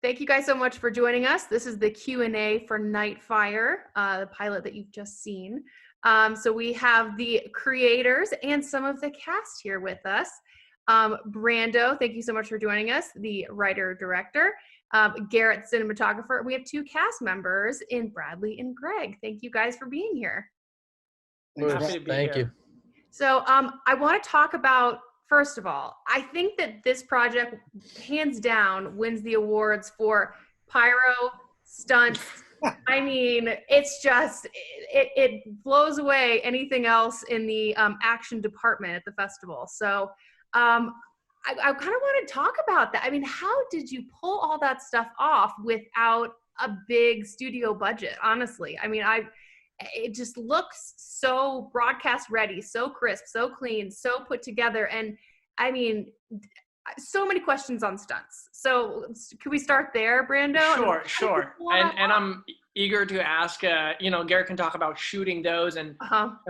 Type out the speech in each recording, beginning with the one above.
Thank you guys so much for joining us. This is the Q&A for Nightfire, the pilot that you've just seen. So we have the creators and some of the cast here with us. Brando, thank you so much for joining us, the writer-director. Garrett, cinematographer. We have two cast members in Bradley and Greg. Thank you guys for being here. Happy to be here. Thank you. So I want to talk about, first of all, I think that this project, hands down, wins the awards for pyro, stunts. I mean, it's just, it blows away anything else in the action department at the festival. So I kind of want to talk about that. I mean, how did you pull all that stuff off without a big studio budget, honestly? I mean, it just looks so broadcast ready, so crisp, so clean, so put together. And I mean, so many questions on stunts. So can we start there, Brando? Sure. And I'm eager to ask, Garrett can talk about shooting those and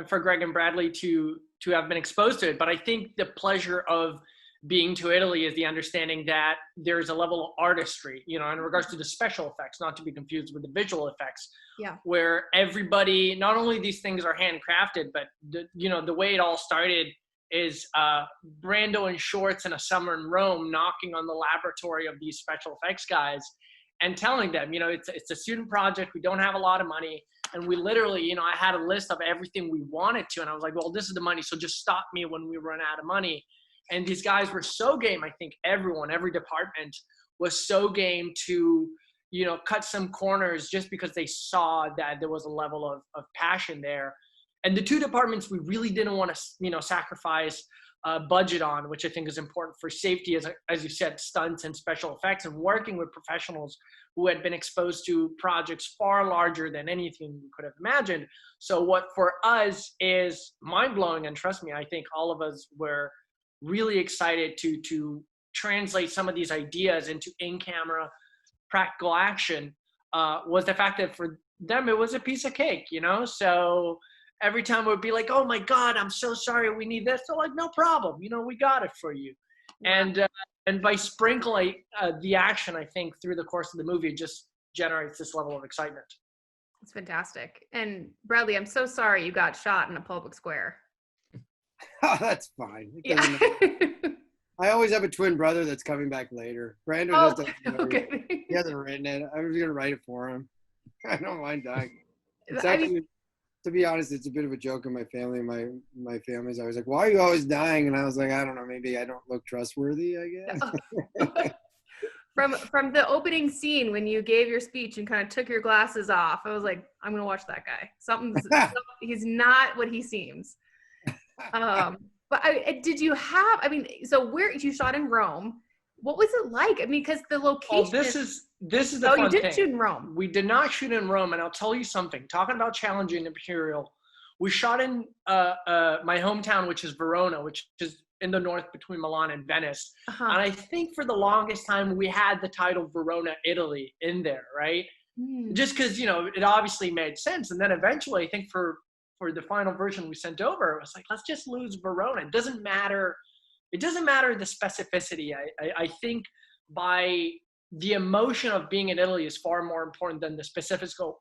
for Greg and Bradley to have been exposed to it. But I think the pleasure of being to Italy is the understanding that there's a level of artistry, in regards to the special effects, not to be confused with the visual effects, where everybody, not only these things are handcrafted, but the way it all started is Brando in shorts in a summer in Rome, knocking on the laboratory of these special effects guys and telling them, it's a student project. We don't have a lot of money. And we literally, I had a list of everything we wanted to. And I was like, well, this is the money. So just stop me when we run out of money. And these guys were so game. I think every department was so game to, cut some corners just because they saw that there was a level of passion there. And the two departments we really didn't want to, sacrifice budget on, which I think is important for safety, as you said, stunts and special effects, and working with professionals who had been exposed to projects far larger than anything we could have imagined. So what for us is mind-blowing, and trust me, I think all of us were really excited to translate some of these ideas into in-camera practical action, was the fact that for them it was a piece of cake, so every time we'd be like, oh my God, I'm so sorry, we need this. They're like, no problem, we got it for you. Yeah. And by sprinkling the action, I think through the course of the movie, it just generates this level of excitement. It's fantastic. And Bradley, I'm so sorry you got shot in a public square. Oh, that's fine. Yeah. I always have a twin brother that's coming back later. Brandon he hasn't written it. I was going to write it for him. I don't mind dying. It's actually, to be honest, it's a bit of a joke in my family. My family's always like, why are you always dying? And I was like, I don't know, maybe I don't look trustworthy, I guess. From the opening scene when you gave your speech and kind of took your glasses off, I was like, I'm going to watch that guy. He's not what he seems. But did you have, so where you shot in Rome, what was it like? Because the location. Oh, this is the fun you did thing. Shoot in Rome. We did not shoot in Rome, and I'll tell you something. Talking about challenging Imperial, we shot in my hometown, which is Verona, which is in the north between Milan and Venice. And I think for the longest time we had the title Verona, Italy in there, right? Just because, it obviously made sense. And then eventually, I think for the final version we sent over, it was like, let's just lose Verona. It doesn't matter the specificity. I think by the emotion of being in Italy is far more important than the specifics of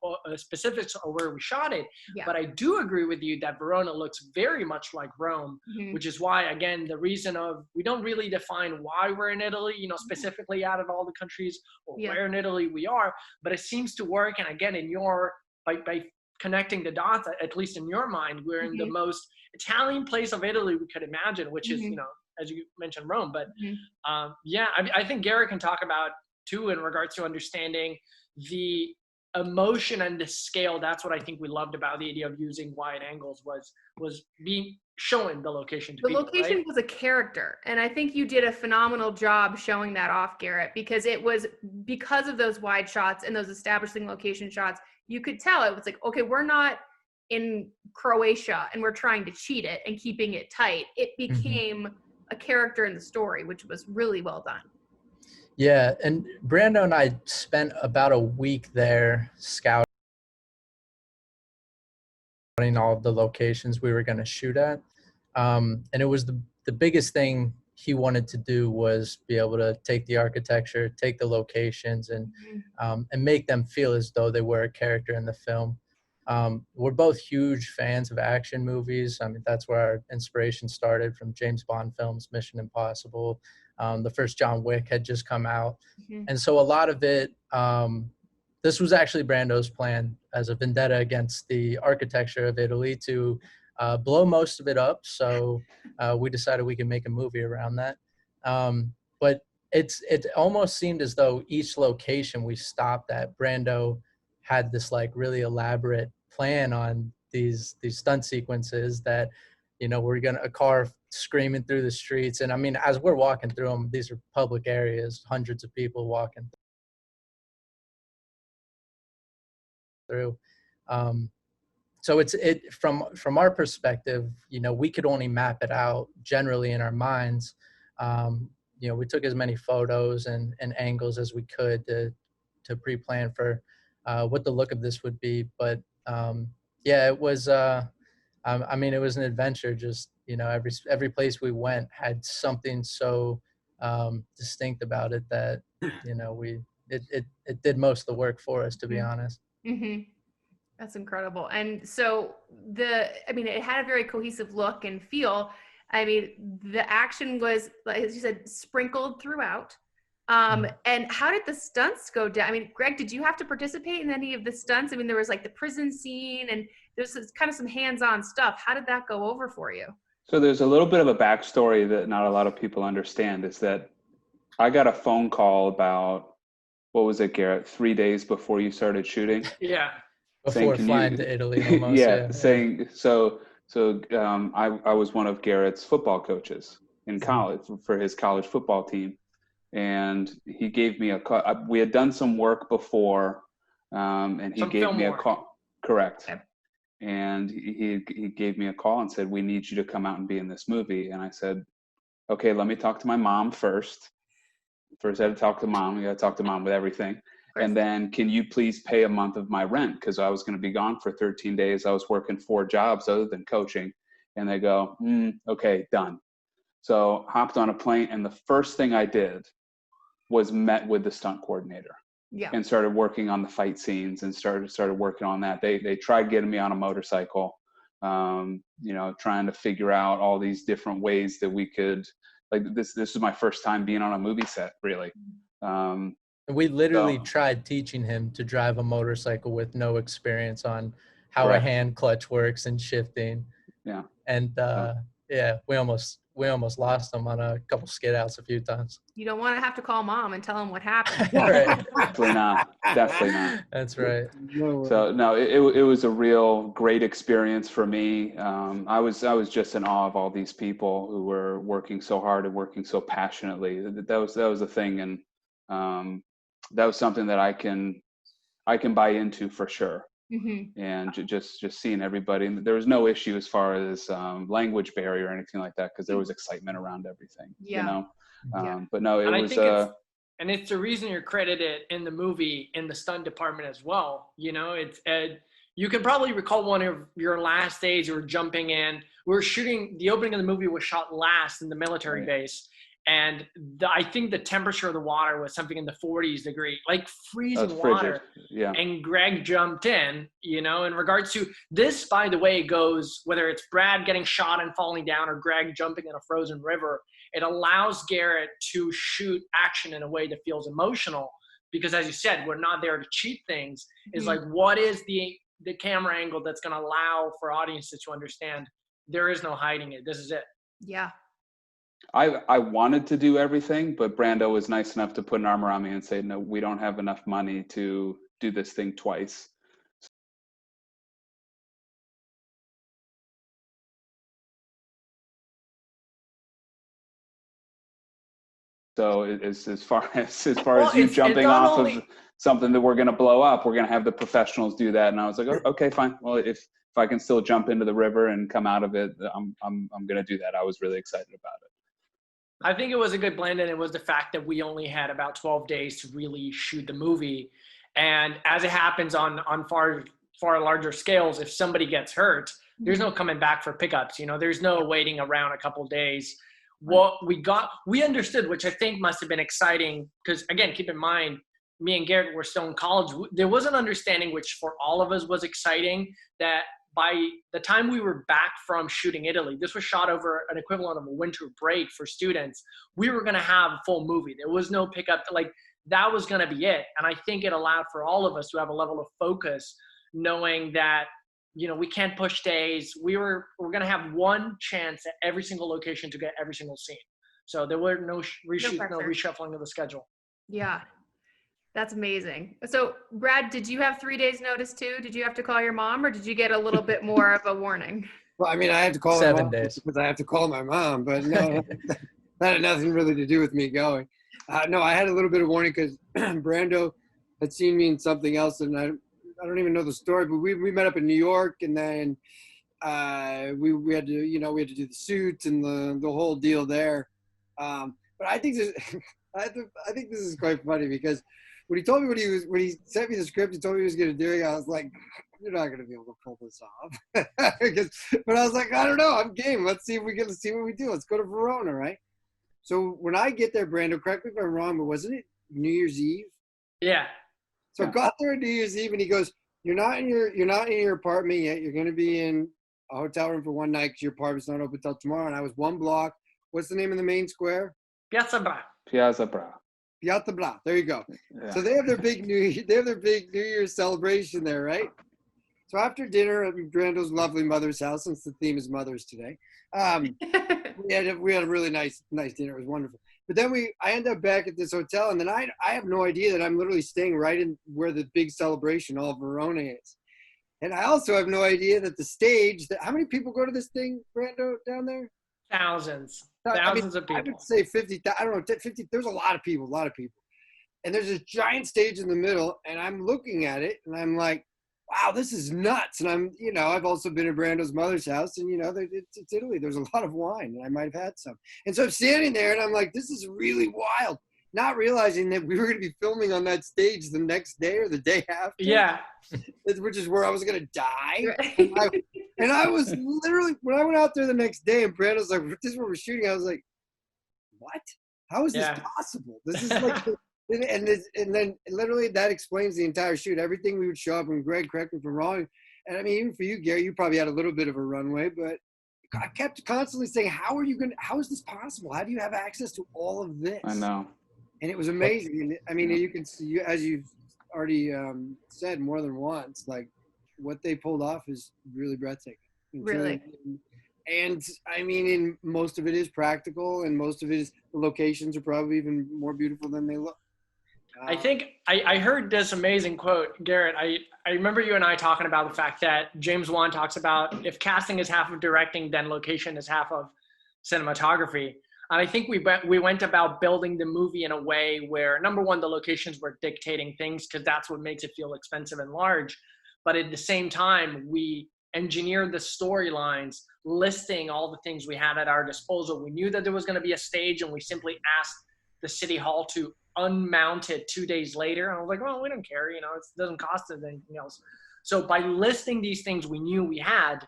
where we shot it. Yeah. But I do agree with you that Verona looks very much like Rome, which is why, again, the reason of we don't really define why we're in Italy, specifically out of all the countries or where in Italy we are, but it seems to work. And again, by connecting the dots, at least in your mind, we're in the most Italian place of Italy we could imagine, which is, as you mentioned, Rome. But I think Garrett can talk about too in regards to understanding the emotion and the scale. That's what I think we loved about the idea of using wide angles was being showing the location to people. The location was a character, and I think you did a phenomenal job showing that off, Garrett, because it was because of those wide shots and those establishing location shots. You could tell it was like, okay, we're not in Croatia and we're trying to cheat it and keeping it tight. It became a character in the story, which was really well done. Yeah, and Brando and I spent about a week there scouting all of the locations we were going to shoot at. And it was the biggest thing he wanted to do was be able to take the architecture, take the locations, and make them feel as though they were a character in the film. We're both huge fans of action movies. I mean, that's where our inspiration started, from James Bond films, Mission Impossible. The first John Wick had just come out. And so a lot of it, this was actually Brando's plan as a vendetta against the architecture of Italy to blow most of it up. So we decided we could make a movie around that. But it almost seemed as though each location we stopped at, Brando had this like really elaborate plan on these stunt sequences that, you know, we're gonna, a car screaming through the streets. And I mean, as we're walking through them, these are public areas, hundreds of people walking through. So it from our perspective, you know, we could only map it out generally in our minds. You know, we took as many photos and angles as we could to pre-plan for what the look of this would be. But yeah, it was. I mean, it was an adventure. Just, you know, every place we went had something so distinct about it that, you know, it did most of the work for us, to be honest. That's incredible. And so I mean, it had a very cohesive look and feel. I mean, the action was, like, as you said, sprinkled throughout. And how did the stunts go down? I mean, Greg, did you have to participate in any of the stunts? I mean, there was like the prison scene and there's kind of some hands-on stuff. How did that go over for you? So there's a little bit of a backstory that not a lot of people understand, is that I got a phone call about, what was it, Garrett, 3 days before you started shooting? Yeah. Before flying to Italy, almost. Yeah, saying, so I was one of Garrett's football coaches in college for his college football team. And he gave me a call. We had done some work before, and he gave me a call. Correct. Okay. And he gave me a call and said, "We need you to come out and be in this movie." And I said, "Okay, let me talk to my mom first. First, I had to talk to mom. You got to talk to mom with everything. And then, can you please pay a month of my rent? Because I was going to be gone for 13 days. I was working 4 jobs other than coaching." And they go, "Okay, done." So hopped on a plane, and the first thing I did was met with the stunt coordinator. Yeah. And started working on the fight scenes and started working on that. They tried getting me on a motorcycle, you know, trying to figure out all these different ways that we could, like, this was my first time being on a movie set, really. We literally tried teaching him to drive a motorcycle with no experience on how a hand clutch works and shifting. Yeah. And yeah, we almost lost him on a couple skid outs a few times. You don't want to have to call mom and tell him what happened. Right. Definitely not. That's right. So no, it was a real great experience for me. I was just in awe of all these people who were working so hard and working so passionately. That was the thing, and that was something that I can buy into for sure. And just seeing everybody, and there was no issue as far as language barrier or anything like that, because there was excitement around everything. You know. But no, it was. And it's the reason you're credited in the movie in the stunt department as well. You know, it's you can probably recall one of your last days you were jumping in. We were shooting, the opening of the movie was shot last in the military base. And I think the temperature of the water was something in the 40s degree, like freezing water. Yeah. And Greg jumped in, you know, in regards to this, by the way, goes, whether it's Brad getting shot and falling down or Greg jumping in a frozen river, it allows Garrett to shoot action in a way that feels emotional. Because as you said, we're not there to cheat things. It's like, what is the camera angle that's going to allow for audiences to understand there is no hiding it. This is it. Yeah. I wanted to do everything, but Brando was nice enough to put an arm around me and say, "No, we don't have enough money to do this thing twice." So as far as you jumping off of something that we're going to blow up, we're going to have the professionals do that. And I was like, "Oh, okay, fine. Well, if I can still jump into the river and come out of it, I'm going to do that." I was really excited about it. I think it was a good blend, and it was the fact that we only had about 12 days to really shoot the movie. And as it happens on far larger scales, if somebody gets hurt, there's no coming back for pickups. You know, there's no waiting around a couple of days. what we understood, which I think must have been exciting, because again, keep in mind, me and Garrett were still in college. There was an understanding, which for all of us was exciting, that by the time we were back from shooting Italy, this was shot over an equivalent of a winter break for students. We were going to have a full movie. There was no pickup. Like, that was going to be it. And I think it allowed for all of us to have a level of focus, knowing that, you know, we can't push days. We're going to have one chance at every single location to get every single scene. So there were no reshoots, no reshuffling of the schedule. Yeah. That's amazing. So, Brad, did you have 3 days notice too? Did you have to call your mom, or did you get a little bit more of a warning? Well, I mean, I had to call 7 days because I have to call my mom, but no, that had nothing really to do with me going. No, I had a little bit of warning because Brando had seen me in something else, and I don't even know the story, but we met up in New York, and then we had to do the suits and the whole deal there. But I think this I think this is quite funny because when he told me when he sent me the script, he told me he was going to do it, I was like, you're not going to be able to pull this off. But I was like, I don't know, I'm game. Let's see what we do. Let's go to Verona, right? So when I get there, Brando, correct me if I'm wrong, but wasn't it New Year's Eve? Yeah. So I got there on New Year's Eve, and he goes, you're not in your apartment yet. You're going to be in a hotel room for one night because your apartment's not open till tomorrow. And I was one block. What's the name of the main square? Piazza Bra. Piazza Bra. Piazza Bra. There you go. Yeah. So they have their big New Year's celebration there, right? So after dinner at Brando's lovely mother's house, since the theme is mothers today, we had a really nice dinner. It was wonderful. But then I end up back at this hotel, and then I have no idea that I'm literally staying right in where the big celebration, all of Verona, is. And I also have no idea that the stage, how many people go to this thing, Brando, down there? Thousands of people. I would say 50, I don't know, 50, there's a lot of people. And there's this giant stage in the middle, and I'm looking at it, and I'm like, wow, this is nuts. And I've also been at Brando's mother's house, and, it's Italy. There's a lot of wine, and I might have had some. And so I'm standing there, and I'm like, this is really wild. Not realizing that we were going to be filming on that stage the next day or the day after. Yeah. Which is where I was going to die. And I was literally, when I went out there the next day, and Brando's like, this is where we're shooting, I was like, what? How is this possible? This is like... And then literally that explains the entire shoot. Everything we would show up, and Greg, correct me if I'm wrong. And I mean, even for you, Gary, you probably had a little bit of a runway, but I kept constantly saying, how is this possible? How do you have access to all of this? I know. And it was amazing. And I mean, you can see, as you've already said more than once, like what they pulled off is really breathtaking. Really. And I mean, most of it is practical, and most of it is, the locations are probably even more beautiful than they look. I think I heard this amazing quote, Garrett. I remember you and I talking about the fact that James Wan talks about if casting is half of directing, then location is half of cinematography. And I think we went about building the movie in a way where, number one, the locations were dictating things because that's what makes it feel expensive and large. But at the same time, we engineered the storylines, listing all the things we had at our disposal. We knew that there was going to be a stage, and we simply asked the city hall to unmount it 2 days later. And I was like, well, we don't care. It doesn't cost us anything else. So by listing these things we knew we had,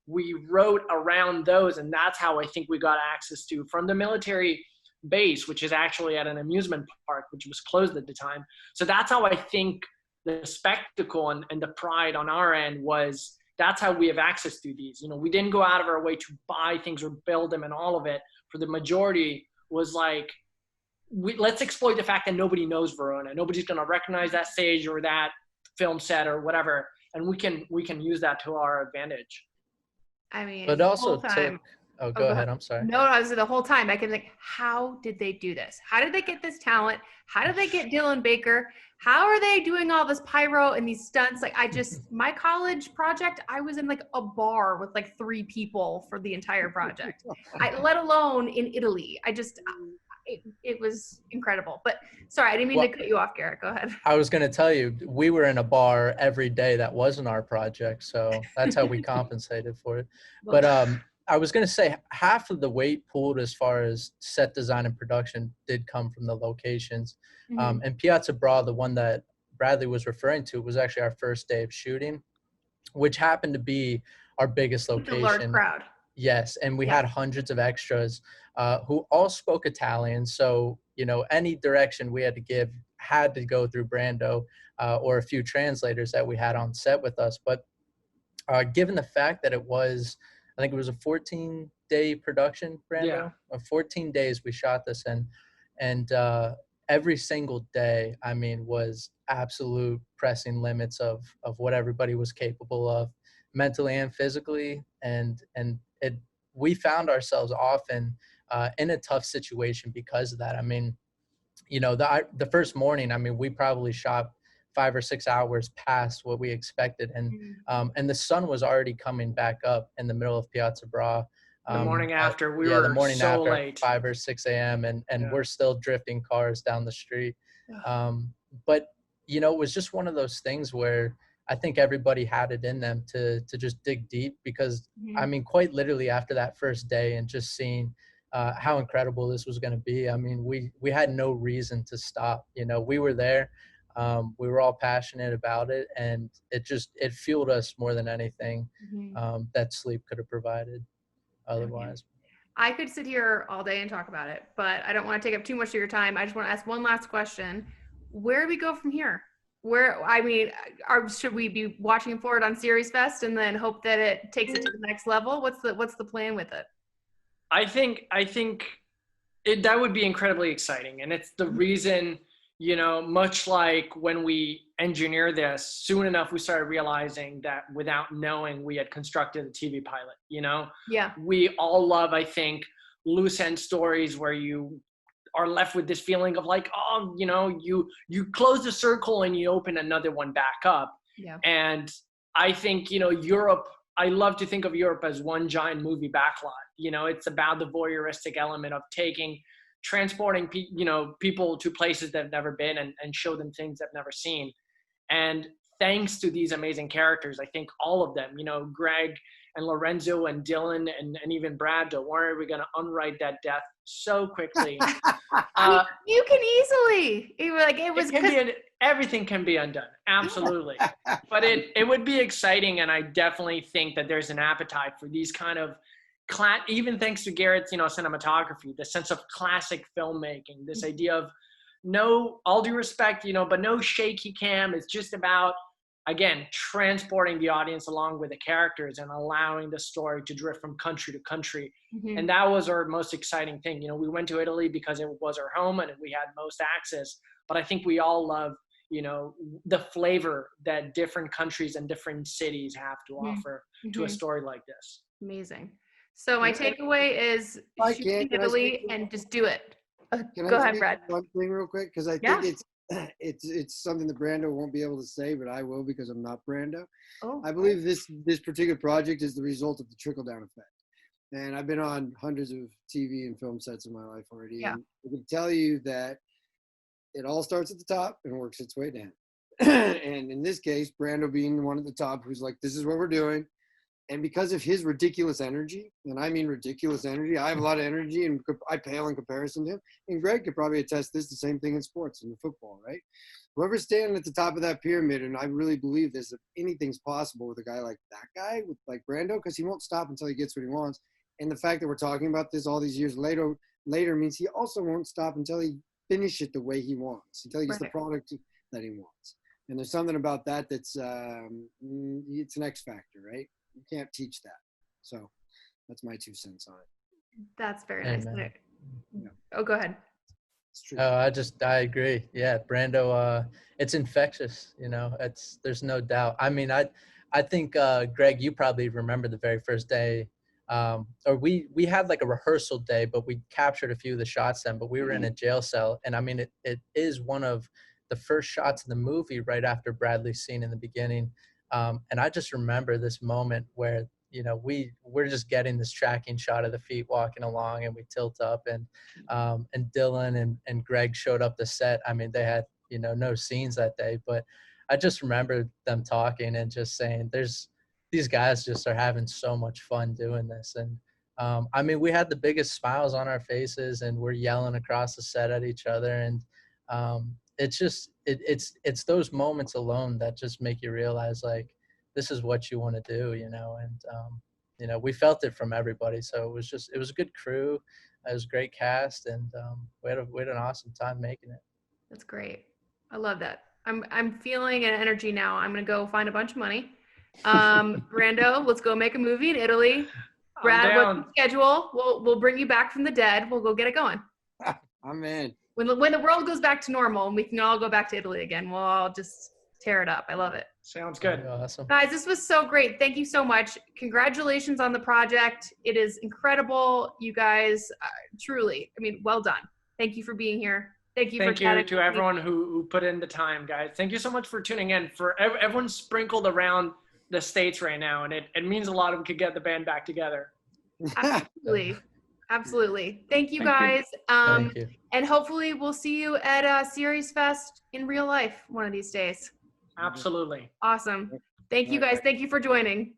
we wrote around those. And that's how I think we got access to, from the military base, which is actually at an amusement park, which was closed at the time. So that's how I think the spectacle and the pride on our end was. That's how we have access to these. We didn't go out of our way to buy things or build them, and all of it, for the majority, was like, let's exploit the fact that nobody knows Verona. Nobody's going to recognize that stage or that film set or whatever, and we can use that to our advantage. I mean, but also the whole time, go ahead. I'm sorry. No, I was the whole time. I can think, how did they do this? How did they get this talent? How did they get Dylan Baker? How are they doing all this pyro and these stunts? Like, my college project, I was in like a bar with like 3 people for the entire project. Let alone in Italy. It was incredible. But sorry, I didn't mean to cut you off, Garrett. Go ahead. I was going to tell you, we were in a bar every day that wasn't our project, so that's how we compensated for it. But I was going to say half of the weight pulled as far as set design and production did come from the locations. Mm-hmm. And Piazza Bra, the one that Bradley was referring to, was actually our first day of shooting, which happened to be our biggest location. A large crowd. Yes, and we had hundreds of extras who all spoke Italian. So, you know, any direction we had to give had to go through Brando or a few translators that we had on set with us. But given the fact that it was, I think it was a 14-day production, Brando. 14 days we shot this in, and every single day, I mean, was absolute pressing limits of what everybody was capable of, mentally and physically, and it. We found ourselves often in a tough situation because of that. I mean, you know, the first morning, I mean, we probably shot 5 or 6 hours past what we expected, and the sun was already coming back up in the middle of Piazza Bra. The morning after, we the were morning so after, late. 5 or 6 a.m. and we're still drifting cars down the street. But you know, it was just one of those things where I think everybody had it in them to just dig deep, because I mean, quite literally after that first day and just seeing how incredible this was going to be. I mean, we had no reason to stop. You know, we were there. We were all passionate about it, and it fueled us more than anything that sleep could have provided otherwise. I could sit here all day and talk about it, but I don't want to take up too much of your time. I just want to ask one last question. Where do we go from here? I mean, should we be watching for it on Series Fest and then hope that it takes it to the next level? What's the plan with it? I think that would be incredibly exciting, and it's the reason, you know, much like when we engineer this, soon enough we started realizing that without knowing we had constructed a TV pilot. You know, we all love, I think, loose end stories where you are left with this feeling of like, oh, you know, you close the circle and you open another one back up. And I think, you know, Europe, I love to think of Europe as one giant movie backlot. You know, it's about the voyeuristic element of transporting people to places they've never been and show them things they've never seen. And thanks to these amazing characters, I think all of them, you know, Greg and Lorenzo and Dylan and even Brad, don't worry, we're going to unwrite that death so quickly. You can easily. Everything can be undone. Absolutely. But it would be exciting. And I definitely think that there's an appetite for these kind of, even thanks to Garrett's, you know, cinematography, the sense of classic filmmaking, this idea of all due respect, you know, but no shaky cam. It's just about, again, transporting the audience along with the characters and allowing the story to drift from country to country. And that was our most exciting thing. You know, we went to Italy because it was our home and we had most access, but I think we all love, you know, the flavor that different countries and different cities have to offer to a story like this. Amazing. So my takeaway is shoot Italy and just do it. Go ahead, Brad. One thing real quick, because I think it's something that Brando won't be able to say, but I will, because I'm not Brando. I believe this particular project is the result of the trickle-down effect. And I've been on hundreds of TV and film sets in my life already. And I can tell you that it all starts at the top and works its way down. And in this case, Brando being the one at the top who's like, this is what we're doing. And because of his ridiculous energy, and I mean ridiculous energy, I have a lot of energy and I pale in comparison to him. And Greg could probably attest this, the same thing in sports and football, right? Whoever's standing at the top of that pyramid, and I really believe this, if anything's possible with a guy like that guy, with like Brando, because he won't stop until he gets what he wants. And the fact that we're talking about this all these years later means he also won't stop until he finishes it the way he wants, until he gets the product that he wants. And there's something about that that's it's an X factor, right? You can't teach that. So that's my 2 cents on it. That's very nice. Oh, go ahead. I agree. Yeah, Brando, it's infectious, you know, there's no doubt. I mean, I think, Greg, you probably remember the very first day, or we had like a rehearsal day, but we captured a few of the shots then, but we were in a jail cell. And I mean, it is one of the first shots of the movie right after Bradley's scene in the beginning. And I just remember this moment where, you know, we're just getting this tracking shot of the feet walking along, and we tilt up, and Dylan and Greg showed up the set. I mean, they had, you know, no scenes that day, but I just remember them talking and just saying, these guys just are having so much fun doing this. And I mean, we had the biggest smiles on our faces, and we're yelling across the set at each other. And it's just, it's those moments alone that just make you realize, like, this is what you want to do, you know. And you know, we felt it from everybody. So it was a good crew. It was a great cast, and we had an awesome time making it. That's great. I love that. I'm feeling an energy now. I'm gonna go find a bunch of money. Brando, let's go make a movie in Italy. Brad, what's the schedule? We'll bring you back from the dead. We'll go get it going. I'm in. When the world goes back to normal and we can all go back to Italy again, we'll all just tear it up. I love it. Sounds good. Awesome. Guys, this was so great. Thank you so much. Congratulations on the project. It is incredible. You guys, truly, I mean, well done. Thank you for being here. Thank you to everyone who put in the time, guys. Thank you so much for tuning in. For everyone sprinkled around the States right now, and it means a lot if we could get the band back together. Absolutely. Absolutely. Thank you guys. Thank you. And hopefully we'll see you at Series Fest in real life one of these days. Absolutely. Awesome. Thank you guys. Thank you for joining.